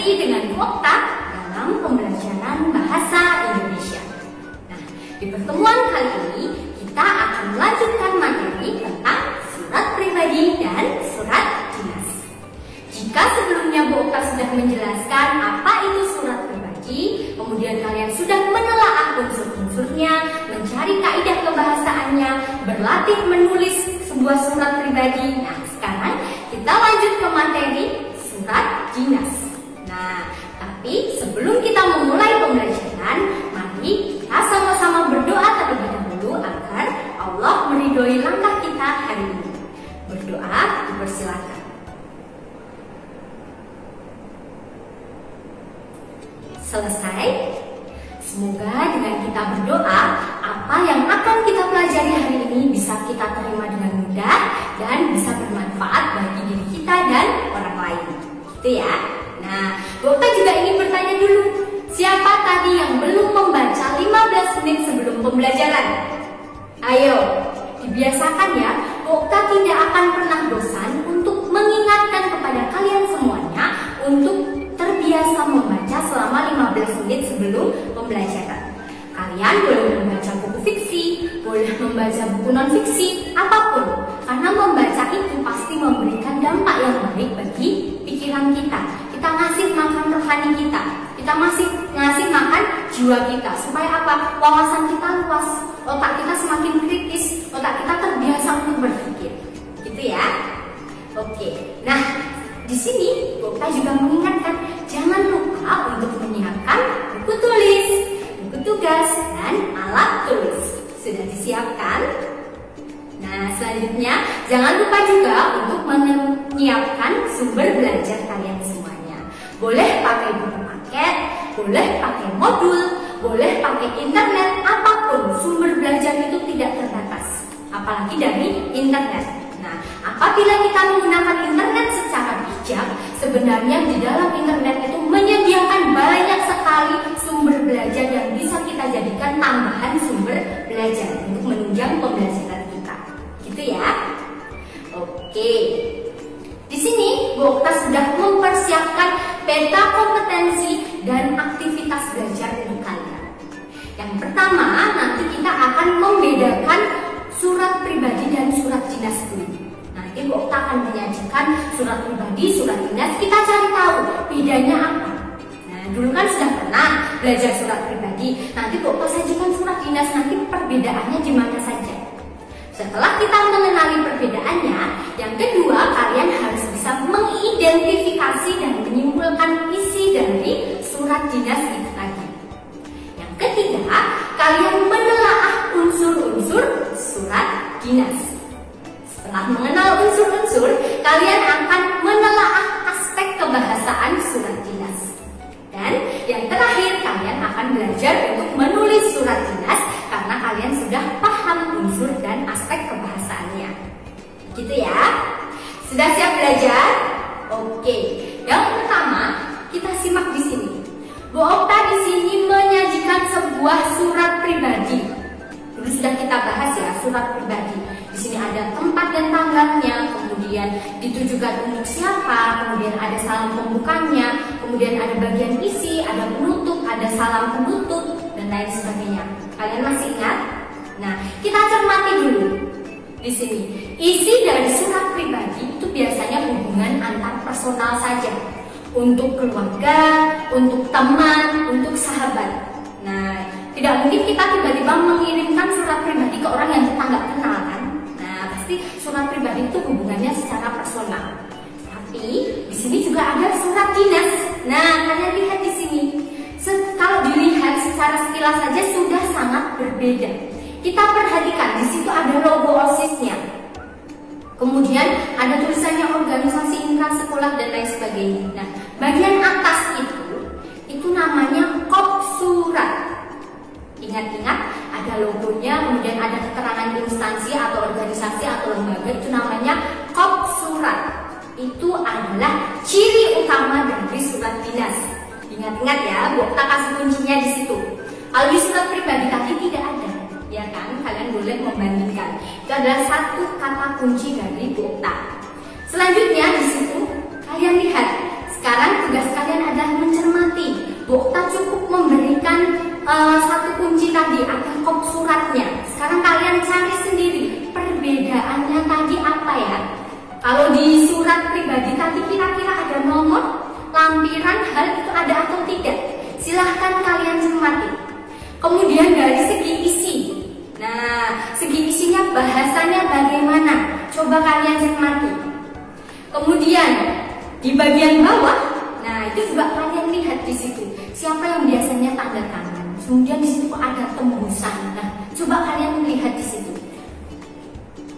kembali dengan Okta dalam pembelajaran bahasa Indonesia. Nah, di pertemuan kali ini kita akan melanjutkan materi tentang surat pribadi dan surat dinas. Jika sebelumnya Bu Okta sudah menjelaskan apa itu surat pribadi, kemudian kalian sudah menelaah unsur-unsurnya, mencari kaidah kebahasaannya, berlatih menulis sebuah surat pribadi. Nah, sekarang kita lanjut ke materi surat dinas. Nah, tapi sebelum kita memulai pembelajaran, mari kita sama-sama berdoa terlebih dahulu agar Allah meridhoi langkah kita hari ini. Berdoa, dipersilakan. Selesai. Semoga dengan kita berdoa, apa yang akan kita pelajari hari ini bisa kita terima dengan mudah dan bisa bermanfaat bagi diri kita dan orang lain. Gitu ya. Nah, Bu Okta juga ingin bertanya dulu, siapa tadi yang belum membaca 15 menit sebelum pembelajaran? Ayo, dibiasakan ya, Bu Okta tidak akan pernah bosan untuk mengingatkan kepada kalian semuanya untuk terbiasa membaca selama 15 menit sebelum pembelajaran. Kalian boleh membaca buku fiksi, boleh membaca buku non-fiksi, apapun. Karena membaca itu pasti memberikan dampak yang baik bagi pikiran kita. Kita ngasih makan rohani kita. Kita masih ngasih makan jiwa kita. Supaya apa? Wawasan kita luas, otak kita semakin kritis, otak kita terbiasa untuk berpikir. Gitu ya. Oke. Nah, di sini Bu Okta juga mengingatkan jangan lupa untuk menyiapkan buku tulis, buku tugas, dan alat tulis. Sudah disiapkan? Nah, selanjutnya jangan lupa juga untuk menyiapkan sumber belajar kalian semuanya. Boleh pakai buku paket, boleh pakai modul, boleh pakai internet, apapun sumber belajar itu tidak terbatas. Apalagi dari internet. Nah, apabila kita menggunakan internet secara bijak, sebenarnya di dalam internet itu menyediakan banyak sekali sumber belajar yang bisa kita jadikan tambahan sumber belajar untuk menunjang pembelajaran kita. Gitu ya. Oke. Di sini Bu Okta sudah mempersiapkan peta kompetensi dan aktivitas belajar untuk kalian. Yang pertama, nanti kita akan membedakan surat pribadi dan surat dinas dulu. Nanti Bu Okta akan menyajikan surat pribadi, surat dinas. Kita cari tahu bedanya apa. Nah, dulu kan sudah pernah belajar surat pribadi. Nanti Bu Okta sajikan surat dinas. Nanti perbedaannya di mana saja. Setelah kita mengenali perbedaannya, yang kedua kalian harus bisa mengidentifikasi dan menyimpulkan isi dari surat dinas itu tadi. Yang ketiga, kalian menelaah unsur-unsur surat dinas. Setelah mengenal unsur-unsur, kalian akan menelaah aspek kebahasaan surat dinas. Dan yang terakhir, kalian akan belajar untuk menulis surat dinas karena kalian sudah paham unsur dan aspek kebahasaannya. Gitu ya. Sudah siap belajar? Oke. Yang pertama, kita simak di sini. Bu Okta di sini menyajikan sebuah surat pribadi. Dulu sudah kita bahas ya, surat pribadi. Di sini ada tempat dan tanggalnya, kemudian ditujukan untuk siapa, kemudian ada salam pembukanya, kemudian ada bagian isi, ada penutup, ada salam penutup, dan lain sebagainya. Kalian masih ingat? Nah, kita cermati dulu di sini. Isi dari surat pribadi itu biasanya hubungan antar personal saja, untuk keluarga, untuk teman, untuk sahabat. Nah, tidak mungkin kita tiba-tiba mengirimkan surat pribadi ke orang yang kita nggak kenal kan? Nah, pasti surat pribadi itu hubungannya secara personal. Tapi di sini juga ada surat dinas. Nah, kalian lihat di sini. Kalau dilihat secara sekilas saja sudah sangat berbeda. Kita perhatikan di situ ada logo OSIS-nya. Kemudian ada tulisannya organisasi insan sekolah dan lain sebagainya. Nah, bagian atas itu namanya kop surat. Ingat-ingat, ada logonya, kemudian ada keterangan instansi atau organisasi atau lembaga, itu namanya kop surat. Itu adalah ciri utama dari surat dinas. Ingat-ingat ya, Bu Okta kasih kuncinya di situ. Kalau di surat pribadi tadi tidak ada, ya kan? Kalian boleh membandingkan. Itu adalah satu kata kunci dari Bu Okta. Selanjutnya di situ kalian lihat. Sekarang tugas kalian adalah lampiran hal itu ada atau tidak? Silahkan kalian cermati. Kemudian dari segi isi. Nah, segi isinya bahasanya bagaimana? Coba kalian cermati. Kemudian di bagian bawah, nah itu juga kalian lihat di situ. Siapa yang biasanya tanda tangan? Kemudian di situ ada tembusan. Nah, coba kalian lihat di situ.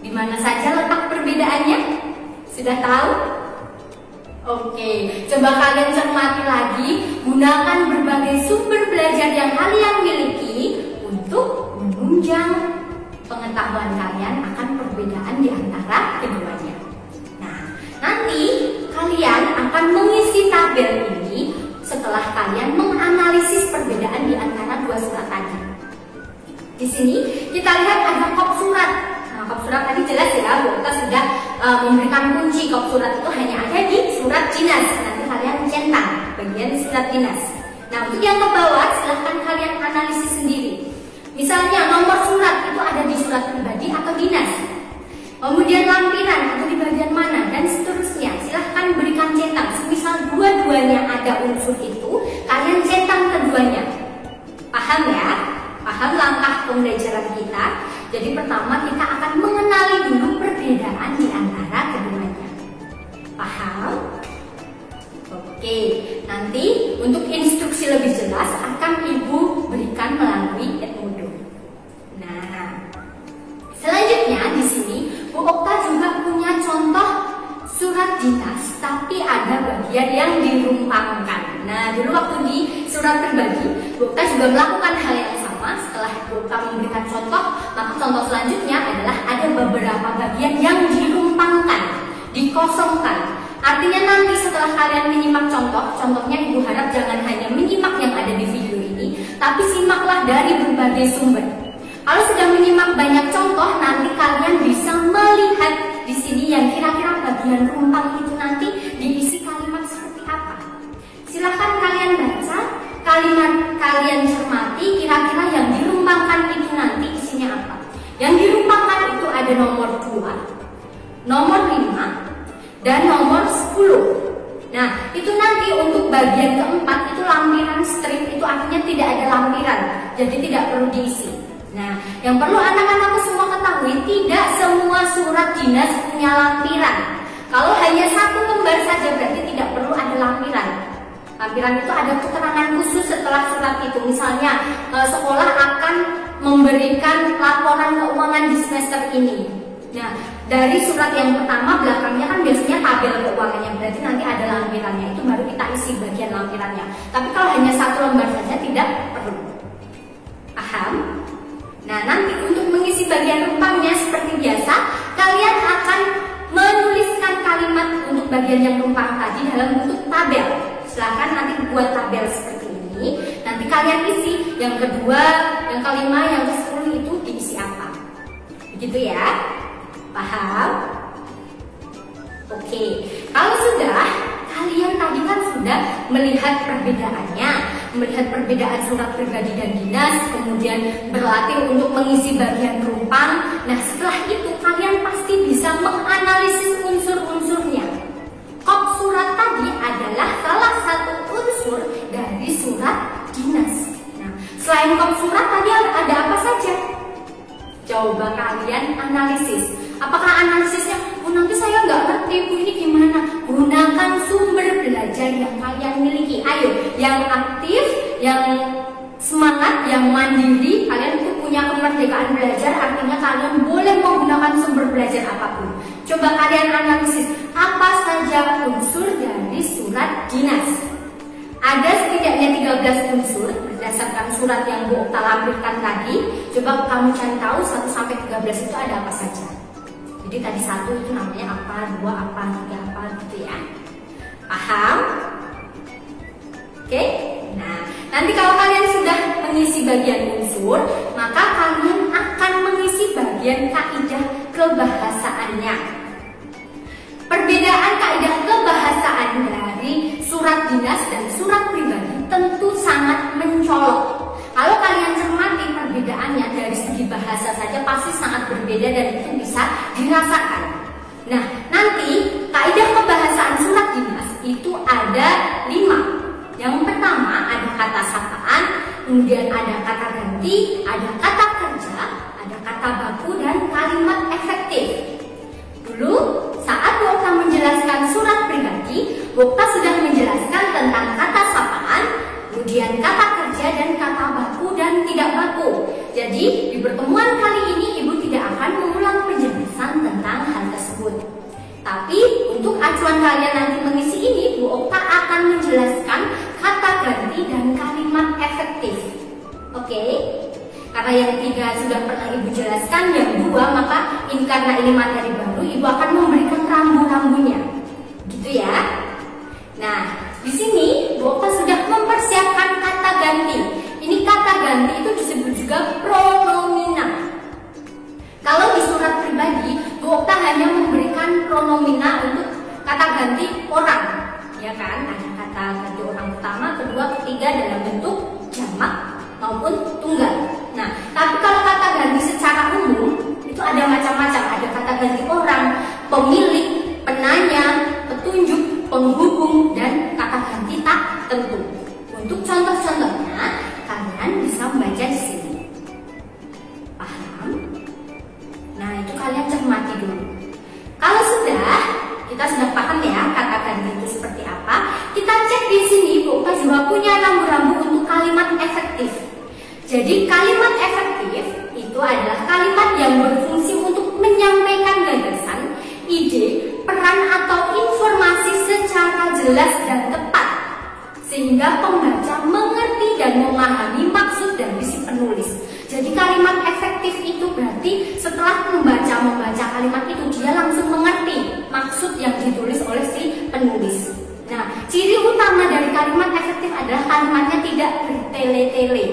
Di mana saja letak perbedaannya? Sudah tahu? Oke, coba kalian cermati lagi. Gunakan berbagai sumber belajar yang kalian miliki untuk menunjang pengetahuan kalian akan perbedaan di antara keduanya. Nah, nanti kalian akan mengisi tabel ini setelah kalian menganalisis perbedaan di antara dua surat tadi. Di sini kita lihat ada kop surat. Nah, kop surat tadi jelas ya, kita sudah memberikan kunci. Kop surat itu hanya ada di surat dinas. Nanti kalian centang bagian surat dinas. Nah, untuk yang ke bawah silahkan kalian analisis sendiri. Misalnya nomor surat itu ada di surat pribadi atau dinas. Kemudian lampiran atau di bagian mana dan seterusnya. Silahkan berikan centang. Misal dua-duanya ada unsur itu, kalian centang keduanya. Paham ya? Paham langkah pembelajaran kita? Jadi pertama kita akan mengenali dulu perbedaan di antara keduanya. Paham? Oke, nanti untuk instruksi lebih jelas akan Ibu berikan melalui Edmodo. Nah, selanjutnya di sini Bu Okta juga punya contoh surat dinas, tapi ada bagian yang dirumpangkan. Nah, dulu waktu di surat pribadi, Bu Okta juga melakukan hal yang sama. Setelah Bu Okta memberikan contoh, maka contoh selanjutnya adalah ada beberapa bagian yang dirumpangkan, dikosongkan. Artinya nanti setelah kalian menyimak contohnya Ibu harap jangan hanya menyimak yang ada di video ini, tapi simaklah dari berbagai sumber. Kalau sudah menyimak banyak contoh, nanti kalian bisa melihat di sini yang kira-kira bagian rumpang itu nanti diisi kalimat seperti apa. Silahkan kalian baca, kalimat kalian cermati, kira-kira yang dirumpangkan itu nanti isinya apa. Yang dirumpangkan itu ada nomor 2, nomor 5, dan nomor 10. Nah, itu nanti untuk bagian keempat itu lampiran strip, itu artinya tidak ada lampiran, jadi tidak perlu diisi. Nah, yang perlu anak-anakku semua ketahui, tidak semua surat dinas punya lampiran. Kalau hanya satu lembar saja berarti tidak perlu ada lampiran. Lampiran itu ada keterangan khusus setelah surat itu. Misalnya, sekolah akan memberikan laporan keuangan di semester ini. Nah, dari surat yang pertama belakangnya kan biasanya tabel keuangannya, berarti nanti ada lampirannya, itu baru kita isi bagian lampirannya. Tapi kalau hanya satu lembar saja tidak perlu. Paham? Nah, nanti untuk mengisi bagian rumpangnya seperti biasa, kalian akan menuliskan kalimat untuk bagian yang rumpang tadi dalam bentuk tabel. Silahkan nanti buat tabel seperti ini. Nanti kalian isi yang kedua, yang kelima, yang ke-10 itu diisi apa. Begitu ya? Paham? Oke, kalau sudah, kalian tadi kan sudah melihat perbedaannya, melihat perbedaan surat pribadi dan dinas, kemudian berlatih untuk mengisi bagian rumpang. Nah, setelah itu kalian pasti bisa menganalisis unsur-unsurnya. Kop surat tadi adalah salah satu unsur dari surat dinas. Nah, selain kop surat tadi ada apa saja? Coba kalian analisis. Apakah analisisnya, nanti saya nggak ngerti, Bu, ini gimana? Gunakan sumber belajar yang kalian miliki. Ayo, yang aktif, yang semangat, yang mandiri, kalian itu punya kemerdekaan belajar, artinya kalian boleh menggunakan sumber belajar apapun. Coba kalian analisis, apa saja unsur dari surat dinas. Ada setidaknya 13 unsur berdasarkan surat yang Bu Okta lampirkan tadi. Coba kamu cari tahu 1 sampai 13 itu ada apa saja. Jadi tadi 1 itu namanya apa, 2 apa, 3 apa gitu ya. Paham? Oke? Nah, nanti kalau kalian sudah mengisi bagian unsur, maka kalian akan mengisi bagian kaidah kebahasaannya. Perbedaan kaidah kebahasaan dari surat dinas dan surat pribadi tentu sangat mencolok. Kalau kalian cermati perbedaannya dari segi bahasa saja pasti sangat berbeda dan itu bisa dirasakan. Nah, nanti kaidah kebahasaan surat dinas itu ada ada 5. Yang pertama ada kata sapaan, kemudian ada kata ganti, ada kata kerja, ada kata baku, dan kalimat efektif. Dulu saat Bu Okta menjelaskan surat pribadi, Bu Okta sudah menjelaskan tentang kata sapaan, kemudian kata kerja, dan kata baku dan tidak baku. Jadi di pertemuan kali ini Ibu tidak akan mengulang penjelasan tentang hal tersebut. Tapi untuk acuan kalian nanti mengisi ini, Bu Okta akan menjelaskan kata ganti dan kalimat efektif. Oke? Karena yang 3 sudah pernah Ibu jelaskan, yang 2 maka karena ini materi baru, Ibu akan memberikan rambu-rambunya. Gitu ya. Nah, di sini Bu Okta sudah mempersiapkan kata ganti. Ini kata ganti itu disebut juga pronomina. Kalau di surat pribadi, Bu Okta hanya memberikan pronomina untuk kata ganti orang, ya kan? Ada kata ganti orang pertama, kedua, ketiga dalam bentuk jamak maupun tunggal. Nah, tapi kalau kata ganti secara umum itu ada macam-macam. Ada kata ganti orang, pemilik, penanya, petunjuk, penghubung, dan kata ganti tak tentu. Untuk contoh-contohnya, kalian bisa membaca di sini. Paham? Nah, itu kalian cermati dulu. Kalau kita sudah paham ya kata ganti itu seperti apa, kita cek di sini. Bu Okta juga punya rambu-rambu untuk kalimat efektif. Jadi kalimat efektif itu adalah kalimat yang berfungsi untuk menyampaikan gagasan, ide, peran atau informasi secara jelas dan tepat, sehingga pembaca mengerti dan memahami maksud dari si penulis. Jadi kalimat efektif itu berarti setelah membaca kalimat itu, dia langsung mengerti maksud yang ditulis oleh si penulis. Nah, ciri utama dari kalimat efektif adalah kalimatnya tidak bertele-tele.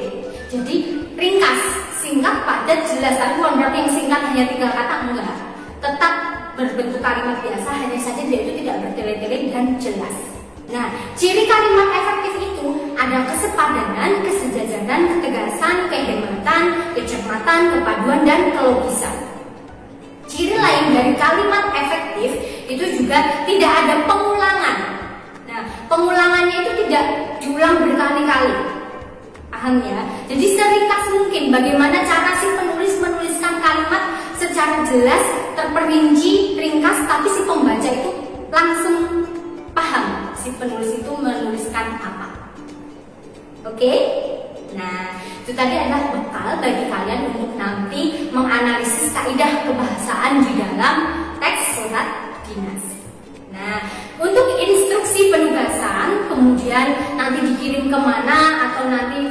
Jadi ringkas, singkat, padat, jelas. Tapi bukan berarti yang singkat hanya 3 kata, enggak. Tetap berbentuk kalimat biasa, hanya saja dia itu tidak bertele-tele dan jelas. Nah, ciri kalimat efektif itu ada kesepadanan, kesejajaran, ketegasan, kehematan, kecermatan, kepaduan, dan kelogisan. Ciri lain dari kalimat efektif itu juga tidak ada pengulangan. Nah, pengulangannya itu tidak diulang berkali-kali. Paham ya? Jadi seringkas mungkin bagaimana cara si penulis menuliskan kalimat secara jelas, terperinci, ringkas, tapi si pembaca itu langsung paham si penulis itu menuliskan apa. Oke? Nah, itu tadi adalah bekal bagi kalian untuk nanti menganalisis kaidah kebahasaan di dalam teks surat dinas. Nah, untuk instruksi penugasan, kemudian nanti dikirim kemana atau nanti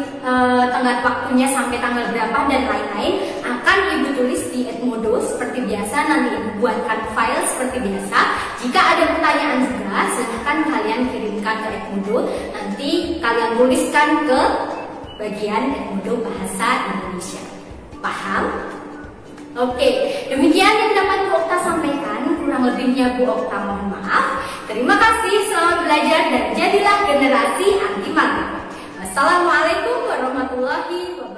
tenggat waktunya sampai tanggal berapa dan lain-lain akan Ibu tulis di Edmodo seperti biasa. Nanti Ibu buatkan file seperti biasa. Jika ada pertanyaan juga, silahkan kalian kirimkan ke Edmodo. Nanti kalian tuliskan ke bagian Edmodo Bahasa Indonesia. Paham? Oke, demikian yang dapat Bu Okta sampaikan. Kurang lebihnya Bu Okta mohon maaf. Terima kasih, selamat belajar dan jadilah generasi anti magang. Wassalamualaikum warahmatullahi wabarakatuh.